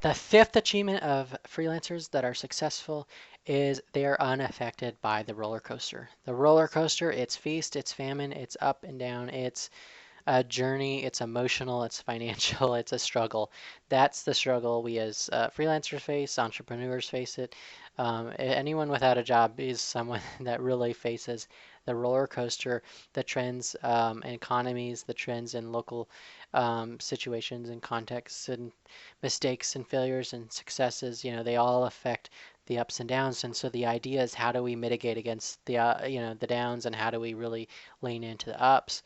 The fifth achievement of freelancers that are successful is they are unaffected by the roller coaster. The roller coaster, it's feast, it's famine, it's up and down, it's a journey, it's emotional, it's financial, it's a struggle. That's the struggle we as freelancers face, entrepreneurs face it. Anyone without a job is someone that really faces the roller coaster, the trends and economies, the trends in local situations and contexts and mistakes and failures and successes. They all affect the ups and downs. And so the idea is how do we mitigate against the downs and how do we really lean into the ups?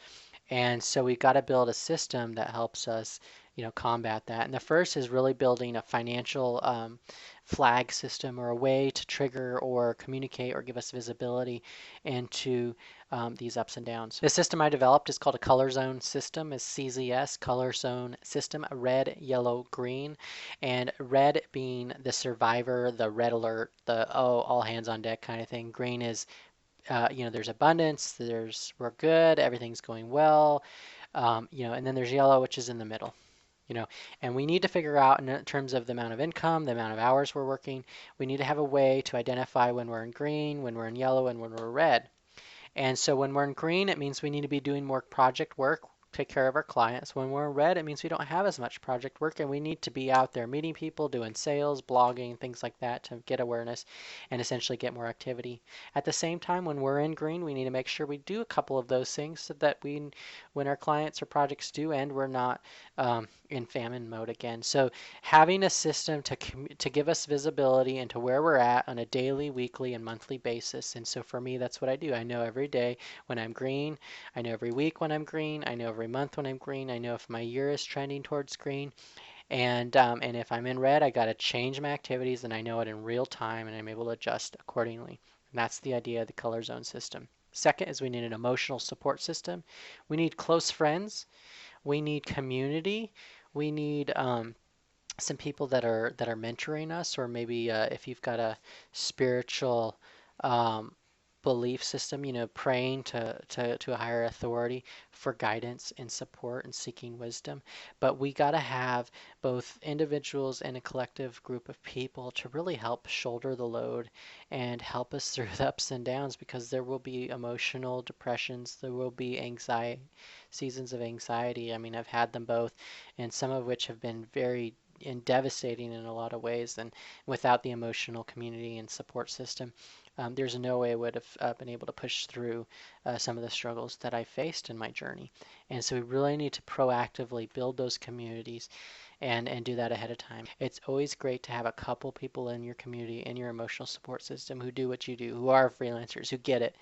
And so we've got to build a system that helps us, combat that. And the first is really building a financial flag system or a way to trigger or communicate or give us visibility into these ups and downs. The system I developed is called a color zone system, is CZS, color zone system, red, yellow, green, and red being the survivor, the red alert, the all hands on deck kind of thing. Green is there's abundance, we're good, everything's going well, and then there's yellow, which is in the middle, and we need to figure out in terms of the amount of income, the amount of hours we're working, we need to have a way to identify when we're in green, when we're in yellow, and when we're red. And so when we're in green, it means we need to be doing more project work, take care of our clients. When we're in red, it means we don't have as much project work and we need to be out there meeting people, doing sales, blogging, things like that to get awareness and essentially get more activity. At the same time, when we're in green, we need to make sure we do a couple of those things so that when our clients or projects do end, we're not in famine mode again. So having a system to give us visibility into where we're at on a daily, weekly, and monthly basis. And so for me, that's what I do. I know every day when I'm green. I know every week when I'm green. I know every month when I'm green. I know if my year is trending towards green. And if I'm in red, I got to change my activities, and I know it in real time, and I'm able to adjust accordingly. And that's the idea of the color zone system. Second is we need an emotional support system. We need close friends. We need community. We need some people that are mentoring us, or maybe if you've got a spiritual um, belief system, praying to a higher authority for guidance and support and seeking wisdom. But we got to have both individuals and a collective group of people to really help shoulder the load and help us through the ups and downs because there will be emotional depressions, there will be anxiety, seasons of anxiety. I mean, I've had them both, and some of which have been very and devastating in a lot of ways. And without the emotional community and support system, there's no way I would have been able to push through some of the struggles that I faced in my journey. And so we really need to proactively build those communities and do that ahead of time. It's always great to have a couple people in your community, in your emotional support system who do what you do, who are freelancers, who get it,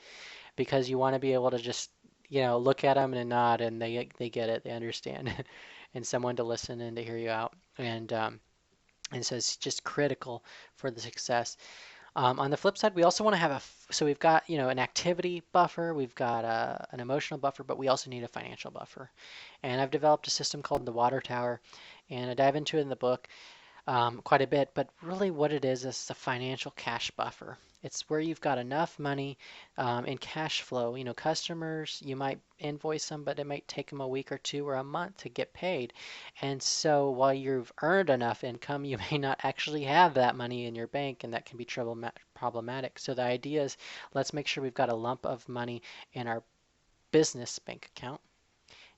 because you want to be able to just look at them and nod, and they get it, they understand, and someone to listen and to hear you out, and so it's just critical for the success. On the flip side, we also want to have so we've got an activity buffer, we've got an emotional buffer, but we also need a financial buffer. And I've developed a system called the Water Tower, and I dive into it in the book quite a bit, but really what it is a financial cash buffer. It's where you've got enough money in cash flow. Customers, you might invoice them, but it might take them a week or two or a month to get paid. And so while you've earned enough income, you may not actually have that money in your bank, and that can be problematic. So the idea is let's make sure we've got a lump of money in our business bank account.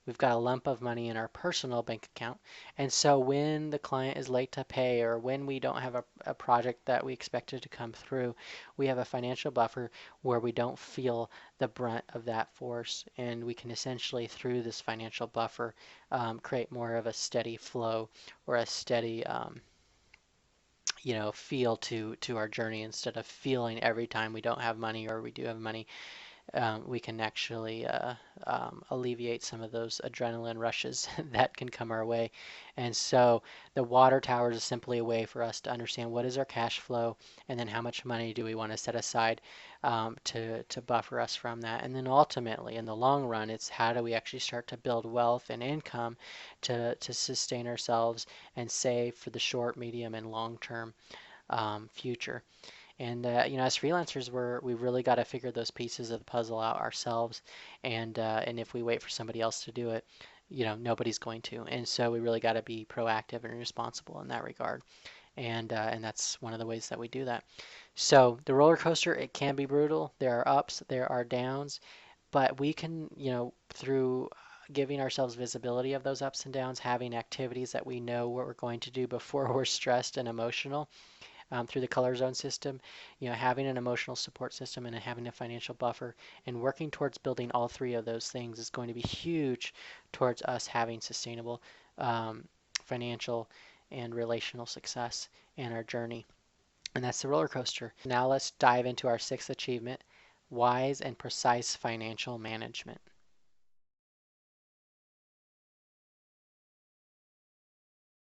We've got a lump of money in our personal bank account. And so when the client is late to pay or when we don't have a project that we expected to come through, we have a financial buffer where we don't feel the brunt of that force. And we can essentially, through this financial buffer, create more of a steady flow or a steady feel to our journey instead of feeling every time we don't have money or we do have money, we can actually alleviate some of those adrenaline rushes that can come our way. And so the water tower is simply a way for us to understand what is our cash flow and then how much money do we want to set aside to buffer us from that. And then ultimately, in the long run, it's how do we actually start to build wealth and income to sustain ourselves and save for the short, medium, and long term future. And as freelancers, we really got to figure those pieces of the puzzle out ourselves. And if we wait for somebody else to do it, nobody's going to. And so we really got to be proactive and responsible in that regard. And that's one of the ways that we do that. So the roller coaster, it can be brutal. There are ups, there are downs, but we can, through giving ourselves visibility of those ups and downs, having activities that we know what we're going to do before we're stressed and emotional, through the color zone system, having an emotional support system and having a financial buffer and working towards building all three of those things is going to be huge towards us having sustainable financial and relational success in our journey. And that's the roller coaster. Now let's dive into our sixth achievement, wise and precise financial management.